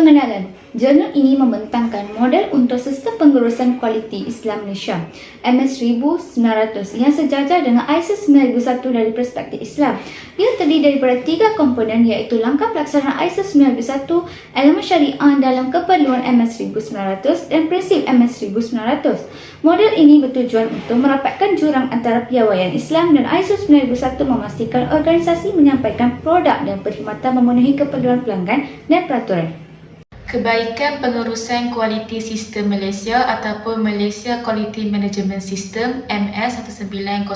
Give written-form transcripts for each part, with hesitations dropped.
Pengenalan. Jurnal ini membentangkan model untuk sistem pengurusan kualiti Islam Malaysia MS 1900 yang sejajar dengan ISO 9001 dari perspektif Islam. Ia terdiri daripada 3 komponen iaitu langkah pelaksanaan ISO 9001, elemen syariah dalam keperluan MS 1900 dan prinsip MS 1900. Model ini bertujuan untuk merapatkan jurang antara piawaian Islam dan ISO 9001, memastikan organisasi menyampaikan produk dan perkhidmatan memenuhi keperluan pelanggan dan peraturan. Kebaikan pengurusan kualiti sistem Malaysia ataupun Malaysia Quality Management System MS 1900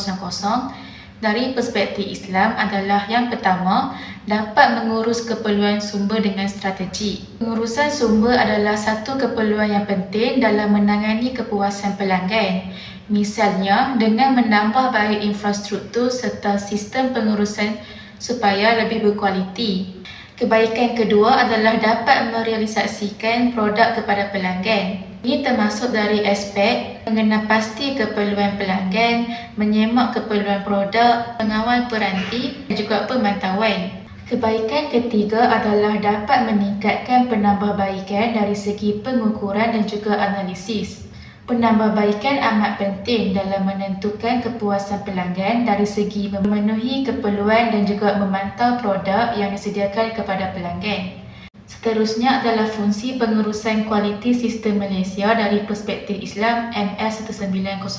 dari perspektif Islam adalah yang pertama, dapat mengurus keperluan sumber dengan strategi. Pengurusan sumber adalah satu keperluan yang penting dalam menangani kepuasan pelanggan. Misalnya, dengan menambah baik infrastruktur serta sistem pengurusan supaya lebih berkualiti. Kebaikan kedua adalah dapat merealisasikan produk kepada pelanggan. Ini termasuk dari aspek mengenal pasti keperluan pelanggan, menyemak keperluan produk, mengawal peranti dan juga pemantauan. Kebaikan ketiga adalah dapat meningkatkan penambahbaikan dari segi pengukuran dan juga analisis. Penambahbaikan amat penting dalam menentukan kepuasan pelanggan dari segi memenuhi keperluan dan juga memantau produk yang disediakan kepada pelanggan. Seterusnya adalah fungsi pengurusan kualiti sistem Malaysia dari perspektif Islam MS 1900.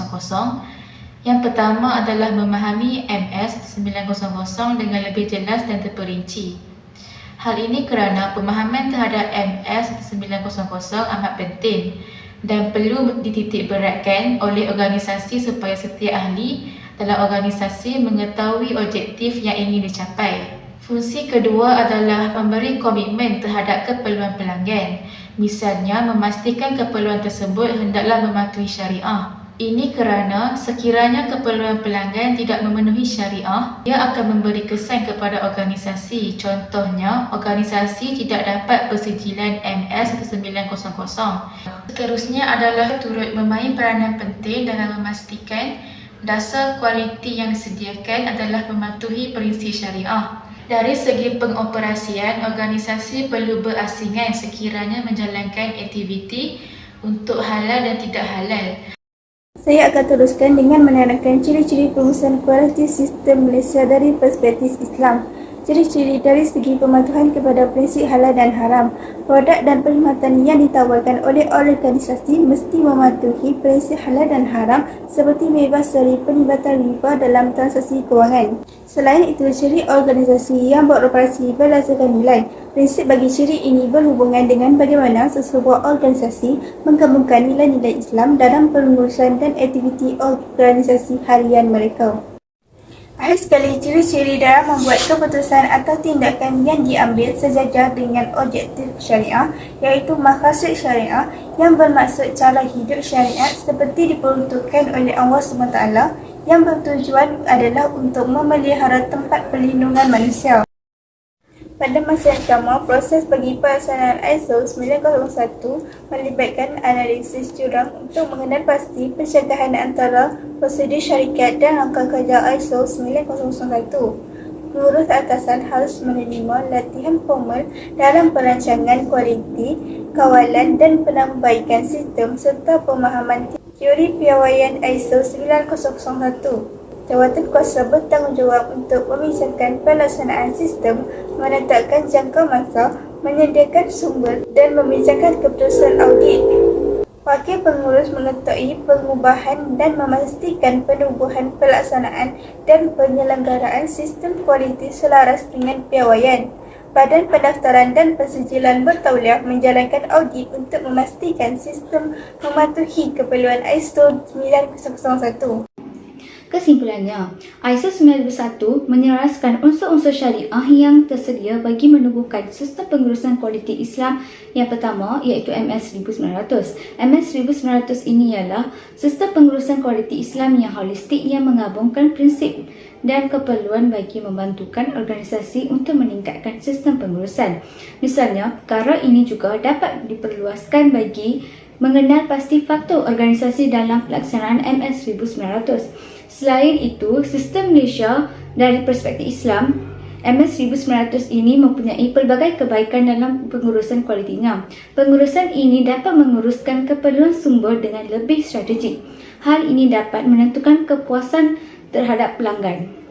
Yang pertama adalah memahami MS 1900 dengan lebih jelas dan terperinci. Hal ini kerana pemahaman terhadap MS 1900 amat penting dan perlu dititikberatkan oleh organisasi supaya setiap ahli dalam organisasi mengetahui objektif yang ingin dicapai. Fungsi kedua adalah memberi komitmen terhadap keperluan pelanggan. Misalnya, memastikan keperluan tersebut hendaklah mematuhi syariah. Ini kerana sekiranya keperluan pelanggan tidak memenuhi syariah, ia akan memberi kesan kepada organisasi. Contohnya, organisasi tidak dapat persijilan MS 1900. Seterusnya adalah turut memain peranan penting dalam memastikan dasar kualiti yang disediakan adalah mematuhi prinsip syariah. Dari segi pengoperasian, organisasi perlu berasingan sekiranya menjalankan aktiviti untuk halal dan tidak halal. Saya akan teruskan dengan menerangkan ciri-ciri pengurusan kualiti sistem Malaysia dari perspektif Islam. Ciri-ciri dari segi pematuhan kepada prinsip halal dan haram. Produk dan perkhidmatan yang ditawarkan oleh organisasi mesti mematuhi prinsip halal dan haram seperti bebas dari penglibatan riba dalam transaksi kewangan. Selain itu, ciri organisasi yang beroperasi berdasarkan nilai. Prinsip bagi ciri ini berhubungan dengan bagaimana sesebuah organisasi menggabungkan nilai-nilai Islam dalam pengurusan dan aktiviti organisasi harian mereka. Akhir sekali, ciri-ciri dalam membuat keputusan atau tindakan yang diambil sejajar dengan objektif syariah, iaitu maqasid syariah yang bermaksud cara hidup syariat seperti diperuntukkan oleh Allah SWT, yang bertujuan adalah untuk memelihara tempat perlindungan manusia. Pada masa yang sama, proses bagi pelaksanaan ISO 9001 melibatkan analisis jurang untuk mengenal pasti pencegahan antara prosedur syarikat dan langkah kerja ISO 9001. Pengurus atasan harus menerima latihan formal dalam perancangan kualiti, kawalan dan penambahbaikan sistem serta pemahaman teori piawaian ISO 9001. Jawatan kuasa bertanggungjawab untuk membincangkan pelaksanaan sistem, menetapkan jangka masa, menyediakan sumber dan membincangkan keputusan audit. Wakil pengurus mengetahui pengubahan dan memastikan penubuhan pelaksanaan dan penyelenggaraan sistem kualiti selaras dengan piawaian. Badan Pendaftaran dan Pensijilan Bertauliah menjalankan audit untuk memastikan sistem mematuhi keperluan ISO 9001. Kesimpulannya, ISO 9001 menyelaraskan unsur-unsur syariah yang tersedia bagi menubuhkan sistem pengurusan kualiti Islam yang pertama iaitu MS 1900. MS 1900 ini ialah sistem pengurusan kualiti Islam yang holistik yang menggabungkan prinsip dan keperluan bagi membantukan organisasi untuk meningkatkan sistem pengurusan. Misalnya, perkara ini juga dapat diperluaskan bagi mengenal pasti faktor organisasi dalam pelaksanaan MS 1900. Selain itu, sistem Malaysia dari perspektif Islam MS 1900 ini mempunyai pelbagai kebaikan dalam pengurusan kualitinya. Pengurusan ini dapat menguruskan keperluan sumber dengan lebih strategik. Hal ini dapat menentukan kepuasan terhadap pelanggan.